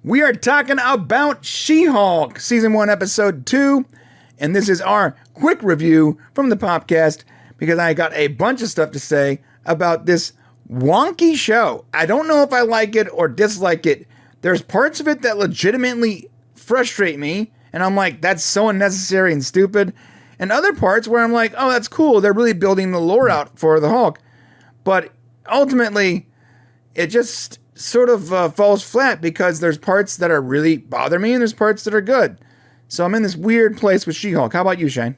We are talking about She-Hulk, Season 1, Episode 2, and this is our quick review from the Popcast, because I got a bunch of stuff to say about this wonky show. I don't know if I like it or dislike it. There's parts of it that legitimately frustrate me, and I'm like, that's so unnecessary and stupid. And other parts where I'm like, oh, that's cool. They're really building the lore out for the Hulk. But ultimately, it just sort of falls flat because there's parts that are really bother me and there's parts that are good. So I'm in this weird place with She-Hulk. How about you, Shane?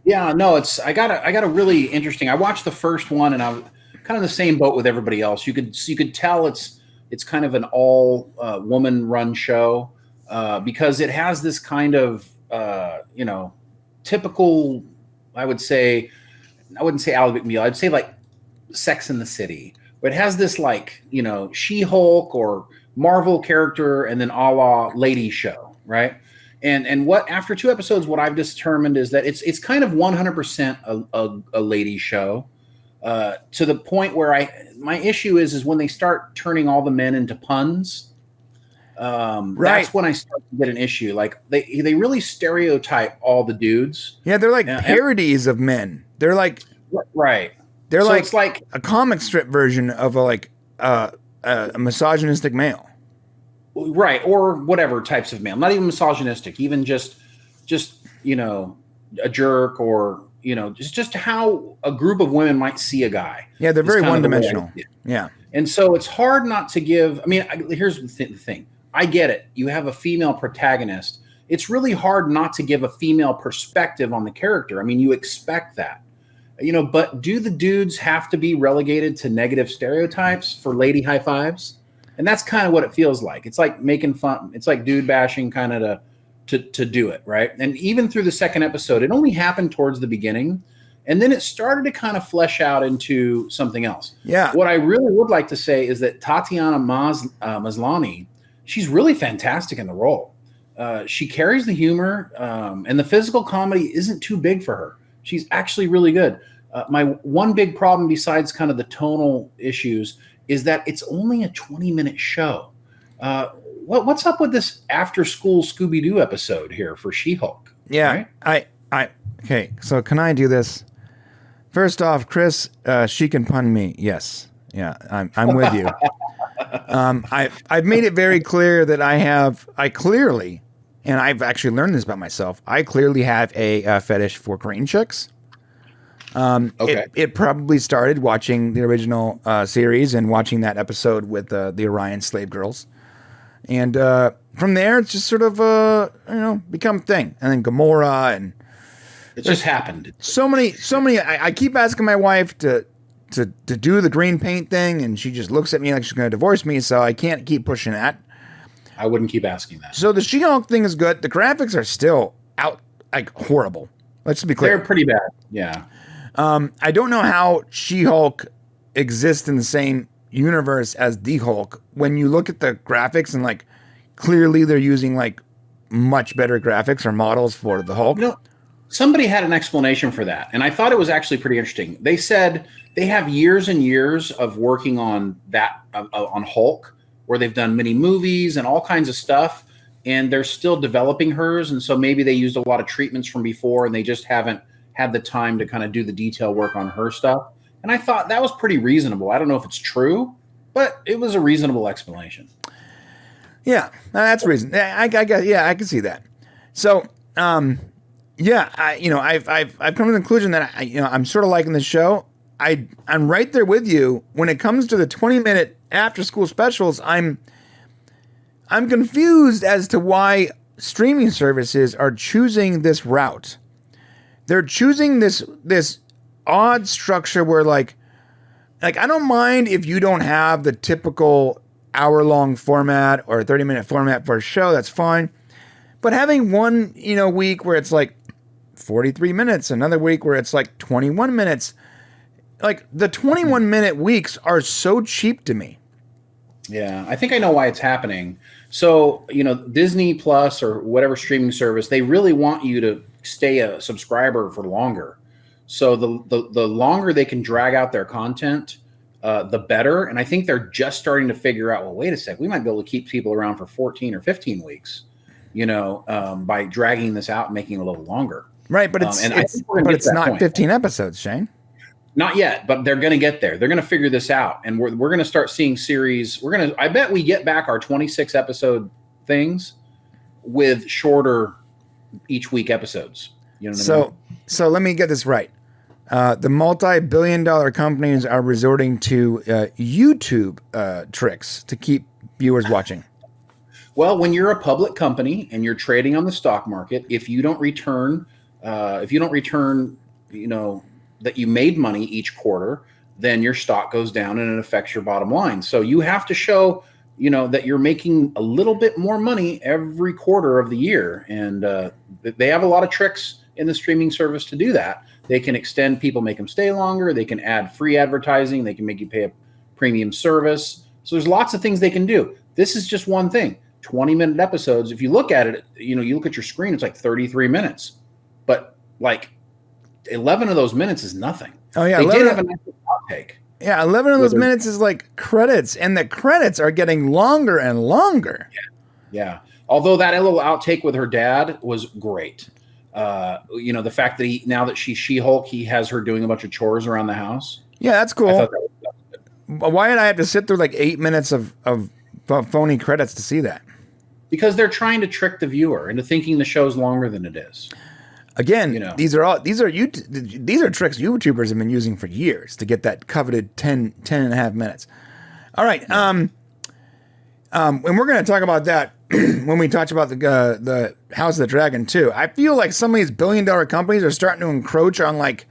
Yeah, no, I got a really interesting. I watched the first one and I'm kind of the same boat with everybody else. You could tell it's kind of an all woman run show because it has this kind of typical. I wouldn't say Ally McBeal. I'd say like Sex in the City. But it has this like, She-Hulk or Marvel character and then a la lady show, right? And what after 2 episodes, what I've determined is that it's kind of 100% a lady show to the point where my issue is when they start turning all the men into puns. Right. That's when I start to get an issue. Like they really stereotype all the dudes. Yeah, they're like parodies of men. They're like right. They're so it's like a comic strip version of a misogynistic male. Right, or whatever types of male. Not even misogynistic, even just a jerk or just how a group of women might see a guy. Yeah, they're very one-dimensional. Yeah. And so it's hard not to give, here's the thing. I get it. You have a female protagonist. It's really hard not to give a female perspective on the character. You expect that. But do the dudes have to be relegated to negative stereotypes for lady high fives? And that's kind of what it feels like. It's like making fun. It's like dude bashing kind of to do it, right? And even through the second episode, it only happened towards the beginning. And then it started to kind of flesh out into something else. Yeah. What I really would like to say is that Tatiana Maslany, she's really fantastic in the role. She carries the humor, and the physical comedy isn't too big for her. She's actually really good. My one big problem besides kind of the tonal issues is that it's only a 20-minute show. What's up with this after-school Scooby-Doo episode here for She-Hulk? Yeah, right? Okay, so can I do this? First off, Chris, she can pun me. Yes. Yeah, I'm with you. I've made it very clear that I clearly, and I've actually learned this about myself, I clearly have a fetish for green chicks. Okay. It probably started watching the original series and watching that episode with the Orion slave girls. And from there, it's just sort of, become a thing. And then Gamora and... It just happened. So many. I keep asking my wife to do the green paint thing, and she just looks at me like she's going to divorce me, so I can't keep pushing that. I wouldn't keep asking that. So the She-Hulk thing is good. The graphics are still out, like, horrible. Let's be clear. They're pretty bad, yeah. I don't know how She-Hulk exists in the same universe as the Hulk. When you look at the graphics and, like, clearly they're using, like, much better graphics or models for the Hulk. Somebody had an explanation for that, and I thought it was actually pretty interesting. They said they have years and years of working on that, on Hulk, where they've done many movies and all kinds of stuff, and they're still developing hers, and so maybe they used a lot of treatments from before, and they just haven't had the time to kind of do the detail work on her stuff. And I thought that was pretty reasonable. I don't know if it's true, but it was a reasonable explanation. Yeah, that's reason. I can see that. So, I've come to the conclusion that I'm sort of liking the show. I'm right there with you when it comes to the 20-minute after-school specials. I'm confused as to why streaming services are choosing this route. They're choosing this odd structure where like I don't mind if you don't have the typical hour-long format or 30-minute format for a show, that's fine. But having one, week where it's like 43 minutes, another week where it's like 21 minutes, like the 21-minute weeks are so cheap to me. Yeah, I think I know why it's happening. So, Disney Plus or whatever streaming service, they really want you to stay a subscriber for longer. So the longer they can drag out their content, the better. And I think they're just starting to figure out, well, wait a sec, we might be able to keep people around for 14 or 15 weeks, by dragging this out and making it a little longer. Right, but it's not point. 15 episodes, Shane. Not yet, but they're going to get there. They're going to figure this out, and we're going to start seeing series. I bet we get back our 26 episode things with shorter each week episodes. You know what I mean? So let me get this right. The multi-billion-dollar companies are resorting to YouTube tricks to keep viewers watching. Well, when you're a public company and you're trading on the stock market, if you don't return, that you made money each quarter, then your stock goes down and it affects your bottom line. So you have to show, that you're making a little bit more money every quarter of the year. And they have a lot of tricks in the streaming service to do that. They can extend people, make them stay longer. They can add free advertising. They can make you pay a premium service. So there's lots of things they can do. This is just one thing. 20-minute episodes. If you look at it, you look at your screen, it's like 33 minutes. But like 11 of those minutes is nothing. Oh, yeah. They did have a nice outtake. Yeah, 11 of those minutes is like credits, and the credits are getting longer and longer. Yeah. Although that little outtake with her dad was great. The fact that now that she's She-Hulk, he has her doing a bunch of chores around the house. Yeah, that's cool. I thought that was good. Why did I have to sit through like 8 minutes of phony credits to see that? Because they're trying to trick the viewer into thinking the show's longer than it is. Again, these are tricks YouTubers have been using for years to get that coveted 10 and a half minutes. All right. And we're going to talk about that when we talk about the House of the Dragon too. I feel like some of these billion-dollar companies are starting to encroach on like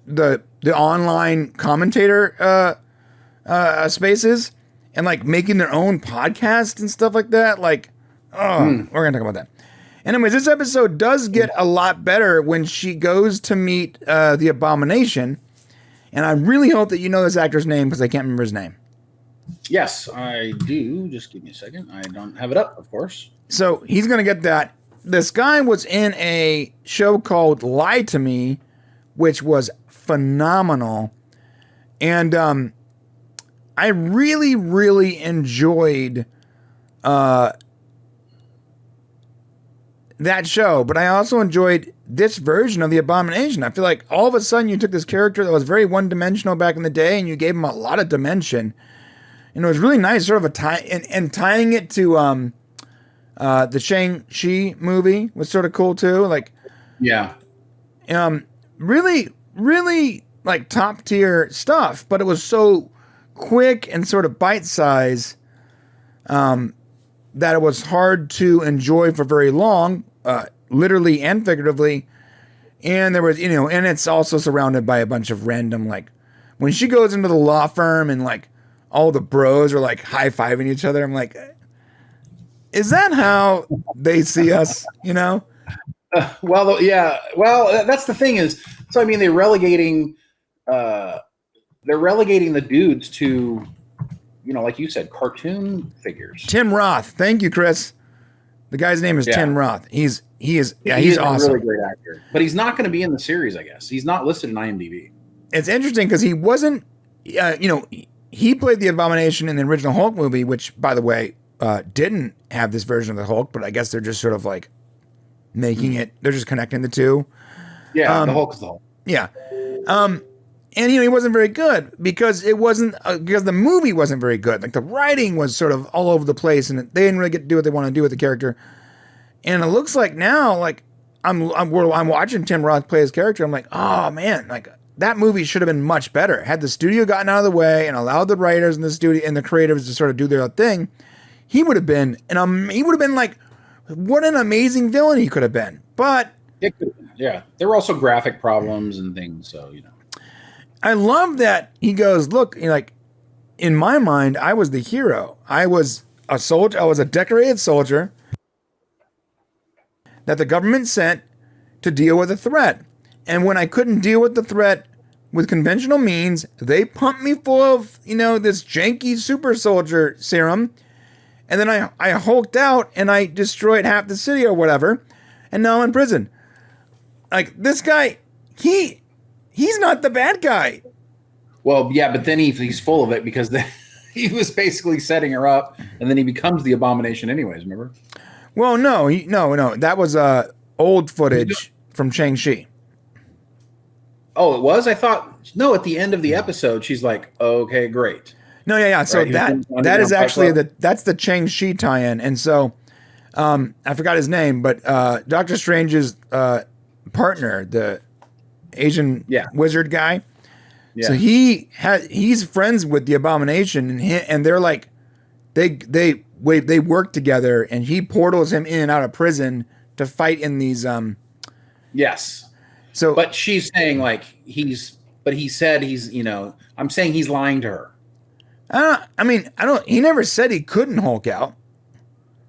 the online commentator spaces and like making their own podcast and stuff like that. Like, we're going to talk about that. Anyways, this episode does get a lot better when she goes to meet the Abomination. And I really hope that you know this actor's name because I can't remember his name. Yes, I do. Just give me a second. I don't have it up, of course. So he's going to get that. This guy was in a show called Lie to Me, which was phenomenal. And I really, really enjoyed that show, but I also enjoyed this version of the Abomination. I feel like all of a sudden you took this character that was very one-dimensional back in the day and you gave him a lot of dimension. And it was really nice, sort of and tying it to the Shang-Chi movie was sort of cool too. Like, yeah, really, really like top tier stuff, but it was so quick and sort of bite size that it was hard to enjoy for very long. Literally and figuratively. And there was, and it's also surrounded by a bunch of random, like, when she goes into the law firm and, like, all the bros are, like, high-fiving each other, I'm like, is that how they see us, Well, yeah. Well, that's the thing is, so, I mean, they're relegating the dudes to, like you said, cartoon figures. Tim Roth. Thank you, Chris. The guy's name is Tim Roth. He's awesome. He's a really great actor. But he's not going to be in the series, I guess. He's not listed in IMDb. It's interesting because he wasn't, he played the Abomination in the original Hulk movie, which, by the way, didn't have this version of the Hulk, but I guess they're just sort of like making it, they're just connecting the two. Yeah, the Hulk's the Hulk. Yeah. And he wasn't very good because because the movie wasn't very good. Like the writing was sort of all over the place, and they didn't really get to do what they want to do with the character. And it looks like now, like I'm watching Tim Roth play his character. I'm like, oh man, like that movie should have been much better. Had the studio gotten out of the way and allowed the writers and the studio and the creatives to sort of do their own thing, he would have been like, what an amazing villain he could have been. But it could have been, yeah, there were also graphic problems and things, so I love that he goes, look, like, in my mind, I was the hero. I was a soldier. I was a decorated soldier that the government sent to deal with a threat. And when I couldn't deal with the threat with conventional means, they pumped me full of, this janky super soldier serum. And then I hulked out and I destroyed half the city or whatever. And now I'm in prison. Like, this guy, he's not the bad guy. Well, yeah, but then he's full of it because he was basically setting her up, and then he becomes the Abomination anyways, remember? Well, no, no. That was old footage from Shang-Chi. Oh, it was? I thought, no, at the end of the episode, she's like, okay, great. No, yeah. So Right, that is actually that's the Shang-Chi tie-in. And so I forgot his name, but Doctor Strange's partner, the Asian wizard guy. Yeah. So he's friends with the Abomination, and they're like they work together, and he portals him in and out of prison to fight in these. Yes. So, but she's saying like he said he's, I'm saying he's lying to her. He never said he couldn't Hulk out.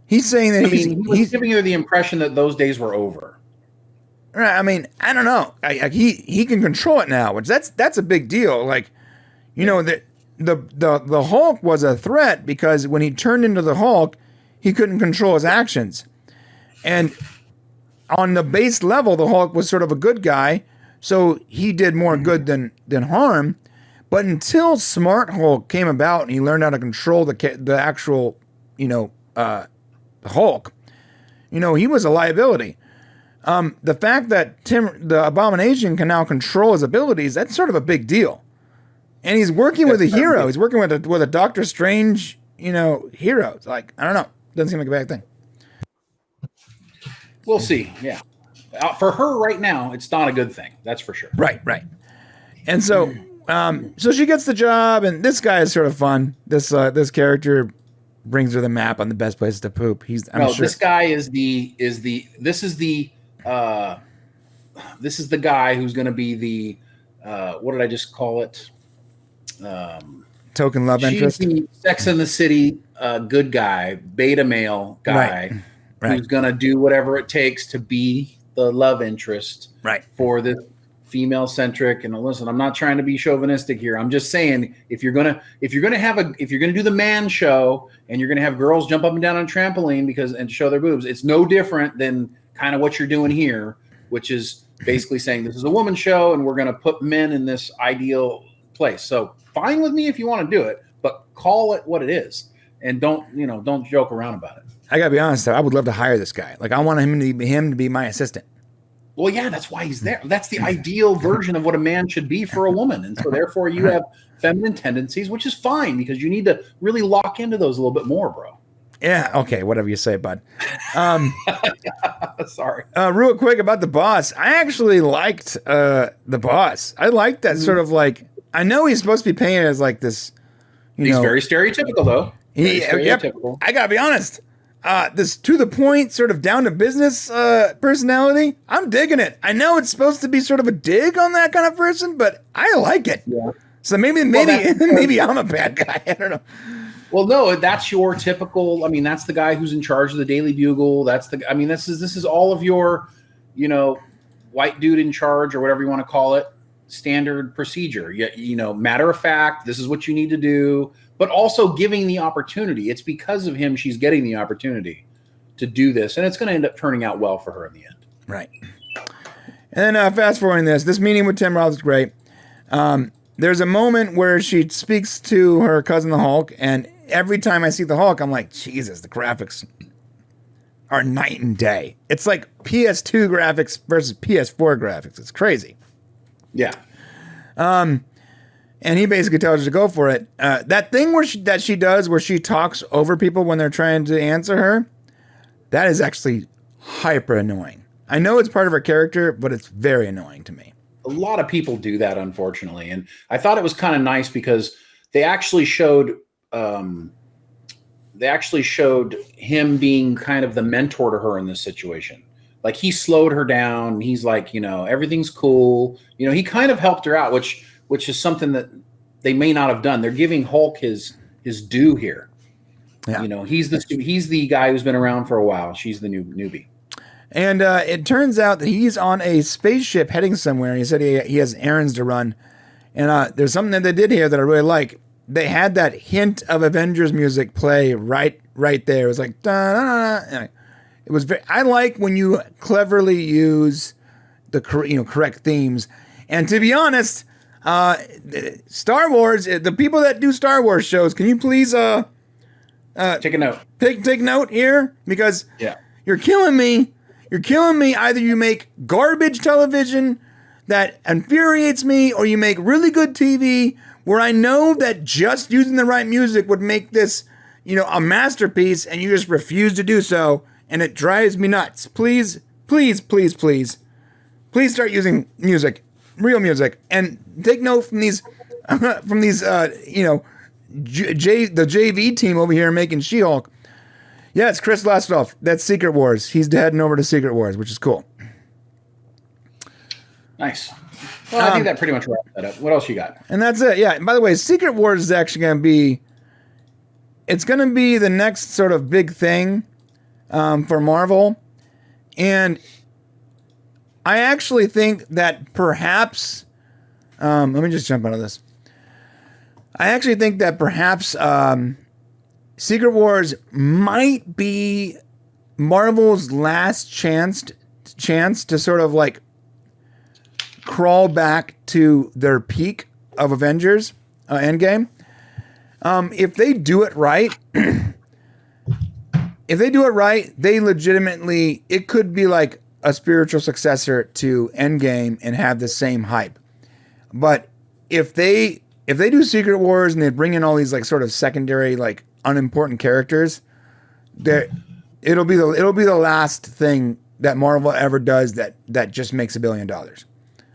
He's saying that he's giving her the impression that those days were over. I don't know. He can control it now, which that's a big deal. Like, the Hulk was a threat because when he turned into the Hulk, he couldn't control his actions. And on the base level, the Hulk was sort of a good guy, so he did more good than harm. But until Smart Hulk came about and he learned how to control the actual, Hulk, he was a liability. The fact that the Abomination can now control his abilities, that's sort of a big deal. And he's working with a hero. He's working with a Doctor Strange, hero. It's like, I don't know. Doesn't seem like a bad thing. We'll see. Yeah. For her right now, it's not a good thing. That's for sure. Right. And so so she gets the job, and this guy is sort of fun. This character brings her the map on the best places to poop. This guy is the guy who's going to be the what did I just call it? Token love interest. The Sex in the City good guy, beta male guy, right. Who's going to do whatever it takes to be the love interest, right, for this female centric. And listen, I'm not trying to be chauvinistic here. I'm just saying if you're gonna do the man show and you're gonna have girls jump up and down on a trampoline and show their boobs, it's no different than kind of what you're doing here, which is basically saying this is a woman show and we're gonna put men in this ideal place. So fine with me if you want to do it, but call it what it is and don't joke around about it. I gotta be honest though, I would love to hire this guy. Like I want him to be my assistant. Well, yeah, that's why he's there. That's the ideal version of what a man should be for a woman. And so therefore you have feminine tendencies, which is fine because you need to really lock into those a little bit more, bro. Yeah. Okay. Whatever you say, bud. Sorry. Real quick about the boss. I actually liked the boss. I liked that sort of like, I know he's supposed to be painted as like this, he's very stereotypical though. Stereotypical. I gotta be honest. This to the point, sort of down to business personality. I'm digging it. I know it's supposed to be sort of a dig on that kind of person, but I like it. Yeah. So maybe I'm a bad guy. I don't know. Well, no, that's your typical. That's the guy who's in charge of the Daily Bugle. This is all of your, white dude in charge or whatever you want to call it. Standard procedure. Matter of fact, this is what you need to do. But also giving the opportunity. It's because of him she's getting the opportunity to do this. And it's going to end up turning out well for her in the end. Right. And then fast forwarding this meeting with Tim Roth is great. There's a moment where she speaks to her cousin, the Hulk. And every time I see the Hulk, I'm like, Jesus, the graphics are night and day. It's like PS2 graphics versus PS4 graphics. It's crazy. Yeah. And he basically tells her to go for it. That thing that she does where she talks over people when they're trying to answer her, that is actually hyper annoying. I know it's part of her character, but it's very annoying to me. A lot of people do that, unfortunately. And I thought it was kind of nice because they actually showed him being kind of the mentor to her in this situation. Like he slowed her down. He's like, everything's cool. He kind of helped her out, which is something that they may not have done. They're giving Hulk his due here. Yeah. He's the guy who's been around for a while. She's the newbie. And it turns out that he's on a spaceship heading somewhere. He said he has errands to run. And there's something that they did here that I really like. They had that hint of Avengers music play right there. It was like, da-da-da. It was I like when you cleverly use the correct themes. And to be honest, Star Wars, the people that do Star Wars shows, can you please take a note. Take note here, because Yeah. you're killing me. You're killing me. Either you make garbage television that infuriates me, or you make really good TV where I know that just using the right music would make this, a masterpiece, and you just refuse to do so, and it drives me nuts. Please, please, please, please, please start using music, real music, and take note from these, the JV team over here making She-Hulk. Yeah, it's Chris Losthoff. That's Secret Wars. He's heading over to Secret Wars, which is cool. Nice. Well, I think that pretty much wraps that up. What else you got? And that's it. Yeah. And by the way, Secret Wars is actually going to be. It's going to be the next sort of big thing for Marvel, and I actually think that perhaps. Let me just jump out of this. I actually think that perhaps Secret Wars might be Marvel's last chance to sort of like crawl back to their peak of Avengers Endgame. If they do it right, they legitimately, it could be like a spiritual successor to Endgame and have the same hype. But if they do Secret Wars and they bring in all these like sort of secondary, like unimportant characters, it'll be the last thing that Marvel ever does that just makes $1 billion.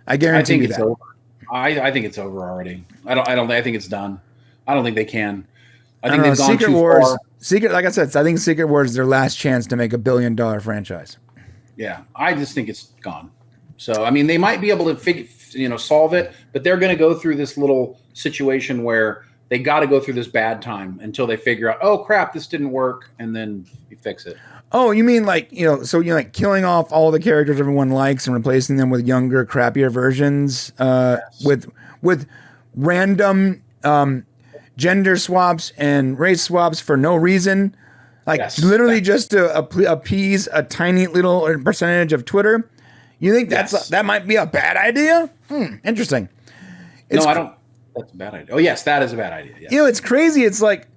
I guarantee you that. Over. I think it's over already. I think it's done. I don't think they can. I think they've gone Secret too Wars, far. Like I said, I think Secret Wars is their last chance to make $1 billion franchise. Yeah, I just think it's gone. So I mean, they might be able to solve it, but they're going to go through this little situation where they got to go through this bad time until they figure out, oh crap, this didn't work, and then you fix it. Oh, you mean like, like killing off all the characters everyone likes and replacing them with younger, crappier versions, yes. with random gender swaps and race swaps for no reason, like literally just to appease a tiny little percentage of Twitter. You think that might be a bad idea? Interesting. I don't. That's a bad idea. Oh yes, that is a bad idea. Yes. It's crazy. It's like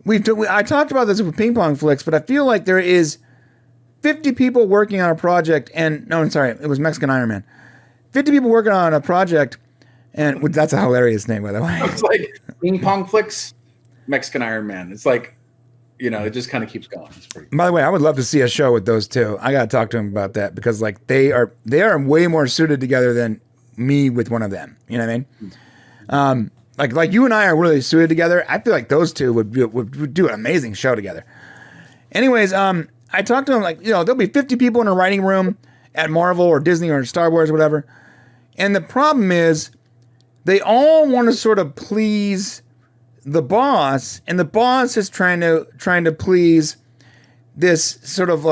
I talked about this with Ping Pong Flicks, but I feel like there is 50 people working on a project, and no, I'm sorry, it was Mexican Iron Man. 50 people working on a project, and that's a hilarious name, by the way. It's like Ping Pong Flicks, Mexican Iron Man. It's like, it just kind of keeps going. It's pretty cool. By the way, I would love to see a show with those two. I got to talk to them about that, because like they are way more suited together than me with one of them. You know what I mean? Like you and I are really suited together. I feel like those two would do an amazing show together. Anyways, I talked to them like, there'll be 50 people in a writing room at Marvel or Disney or Star Wars or whatever. And the problem is they all want to sort of please the boss, and the boss is trying to please this sort of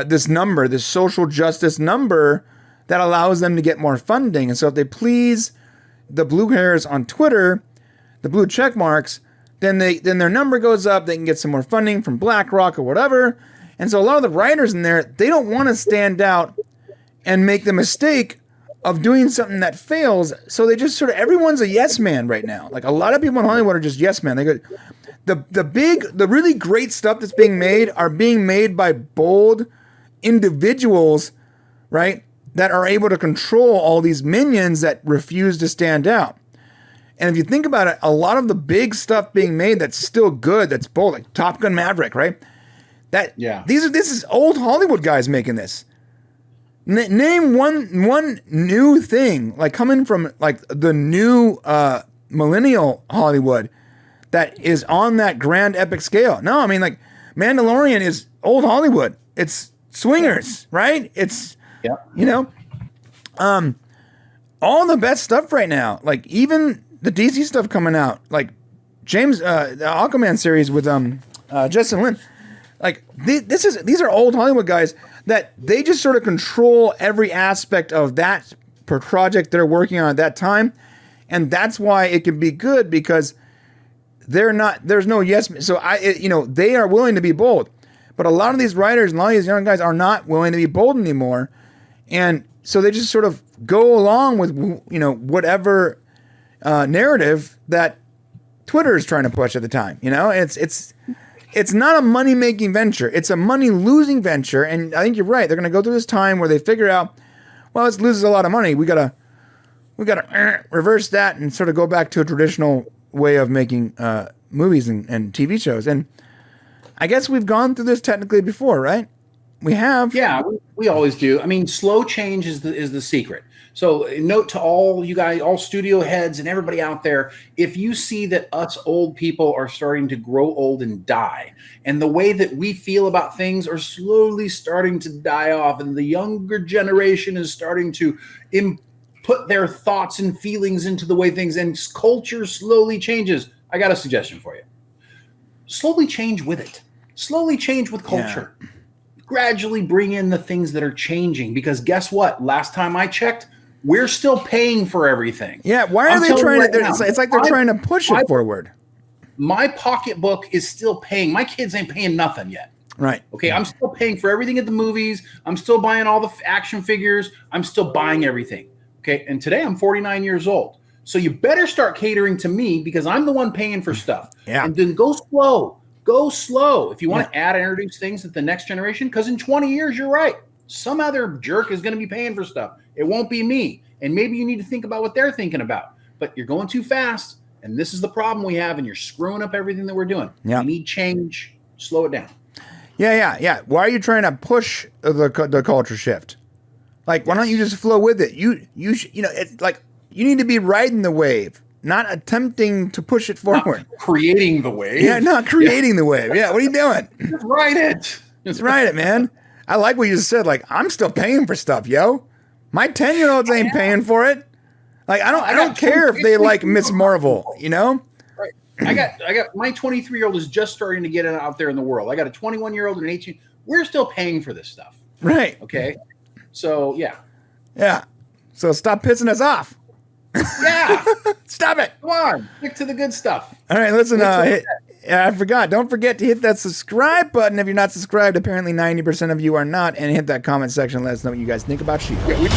this social justice number that allows them to get more funding. And so if they please the blue hairs on Twitter, the blue check marks, then their number goes up. They can get some more funding from BlackRock or whatever. And so a lot of the writers in there, they don't want to stand out and make the mistake of doing something that fails. So they just everyone's a yes man right now. Like a lot of people in Hollywood are just yes man. They go, the really great stuff that's being made are being made by bold individuals, right? That are able to control all these minions that refuse to stand out. And if you think about it, a lot of the big stuff being made that's still good, that's bold, like Top Gun Maverick, right? This is old Hollywood guys making this. Name one new thing, like coming from like the new millennial Hollywood that is on that grand epic scale. No, I mean like Mandalorian is old Hollywood. It's swingers, right? It's all the best stuff right now. Like even the DC stuff coming out, like James the Aquaman series with Justin Lin. Like these are old Hollywood guys that they just sort of control every aspect of that project they're working on at that time, and that's why it can be good, because there's no yes. So they are willing to be bold, but a lot of these writers and a lot of these young guys are not willing to be bold anymore, and so they just sort of go along with, whatever narrative that Twitter is trying to push at the time. It's not a money-making venture. It's a money-losing venture. And I think you're right. They're going to go through this time where they figure out, well, this loses a lot of money. We gotta reverse that and sort of go back to a traditional way of making movies and TV shows. And I guess we've gone through this technically before, right? We have. Yeah, we always do. I mean, slow change is the secret. So note to all you guys, all studio heads and everybody out there, if you see that us old people are starting to grow old and die, and the way that we feel about things are slowly starting to die off, and the younger generation is starting to put their thoughts and feelings into the way things, and culture slowly changes, I got a suggestion for you. Slowly change with it. Slowly change with culture. Yeah. Gradually bring in the things that are changing, because guess what? Last time I checked, we're still paying for everything. Yeah, why are they trying to? It's like they're trying to push it forward. My pocketbook is still paying. My kids ain't paying nothing yet. Right. Okay, I'm still paying for everything at the movies. I'm still buying all the action figures. I'm still buying everything. Okay, and today I'm 49 years old. So you better start catering to me, because I'm the one paying for stuff. Yeah. And then go slow. Go slow if you want to add and introduce things to the next generation, because in 20 years, you're right. Some other jerk is going to be paying for stuff. It won't be me. And maybe you need to think about what they're thinking about. But you're going too fast, and this is the problem we have, and you're screwing up everything that we're doing. Yeah. We need change. Slow it down. Yeah. Why are you trying to push the culture shift? Like, why don't you just flow with it? It's like you need to be riding the wave, not attempting to push it forward. Not creating the wave. Yeah, not creating the wave. Yeah, what are you doing? Just ride it. Just ride it, man. I like what you just said. Like, I'm still paying for stuff, yo. My 10-year-olds ain't paying for it. Like, I don't care if they like Miss Marvel, Right. I got my 23-year-old is just starting to get it out there in the world. I got a 21-year-old and an 18. We're still paying for this stuff. Right. Okay. So yeah. Yeah. So stop pissing us off. Yeah. Stop it. Come on. Stick to the good stuff. All right, listen. I forgot. Don't forget to hit that subscribe button if you're not subscribed. Apparently 90% of you are not. And hit that comment section and let us know what you guys think about She-Hulk.